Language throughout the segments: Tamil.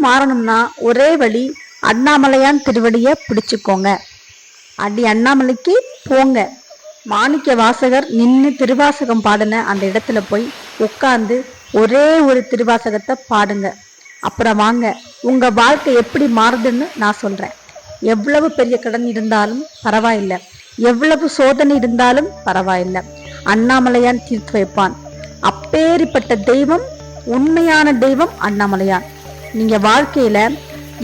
மாறணும்னா ஒரே வழி, அண்ணாமலையான் திருவடிய பிடிச்சுக்கோங்க. அடி அண்ணாமலைக்கு போங்க. மாணிக்க வாசகர் நின்று திருவாசகம் பாடின அந்த இடத்துல போய் உட்கார்ந்து ஒரே ஒரு திருவாசகத்தை பாடுங்க. அப்புறம் வாங்க, உங்க வாழ்க்கை எப்படி மாறுதுன்னு நான் சொல்றேன். எவ்வளவு பெரிய கடன் இருந்தாலும் பரவாயில்லை, எவ்வளவு சோதனை இருந்தாலும் பரவாயில்லை, அண்ணாமலையான் தீர்த்து வைப்பான். அப்பேரிப்பட்ட தெய்வம், உண்மையான தெய்வம் அண்ணாமலையான். நீங்க வாழ்க்கையில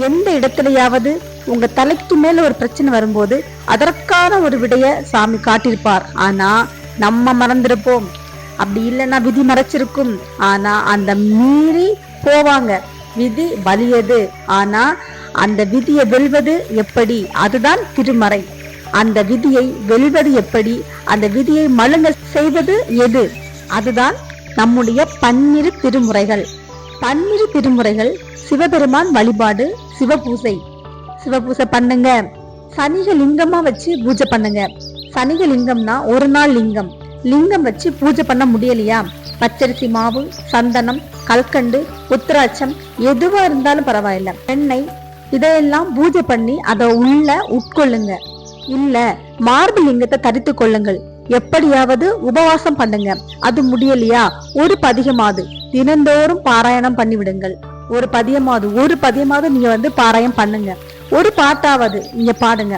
எந்த இடத்துலயாவது உங்க தலைக்கு மேல ஒரு பிரச்சனை வரும்போது அதற்கான ஒரு விடைய சாமி காட்டியிருப்பார். ஆனா நம்ம மறந்துருப்போம். அப்படி இல்லைன்னா விதி மறைச்சிருக்கும். ஆனா அந்த மீறி போவாங்க. விதி வலியது, ஆனா அந்த விதியை வெல்வது எப்படி? அதுதான் திருமறை. அந்த விதியை வெல்வது எப்படி? அந்த விதியை மழுங்க செய்வது எது? அதுதான் நம்முடைய 12 திருமுறைகள். 12 திருமுறைகள் சிவபெருமான் வழிபாடு, சிவபூசை. சிவபூசை பண்ணுங்க. சனிக லிங்கமா வச்சு பூஜை பண்ணுங்க. சனிக லிங்கம்னா ஒரு நாள் லிங்கம். லிங்கம் வச்சு பூஜை பண்ண முடியலையா, பச்சரிசி மாவு, சந்தனம், கல்கண்டு, உத்திராட்சம் எதுவா இருந்தாலும் பரவாயில்ல, எண்ணெய், இதையெல்லாம் பூஜை பண்ணி அதை உள்ள உட்கொள்ளுங்க. இல்ல மார்பு லிங்கத்தை தரித்து கொள்ளுங்கள். எப்படியாவது உபவாசம் பண்ணுங்க. அது முடியலையா, ஒரு பதிகமாவது தினந்தோறும் பாராயணம் பண்ணி விடுங்கள். ஒரு பதியமாவது நீங்க பாராயணம் பண்ணுங்க. ஒரு பாட்டாவது நீங்க பாடுங்க.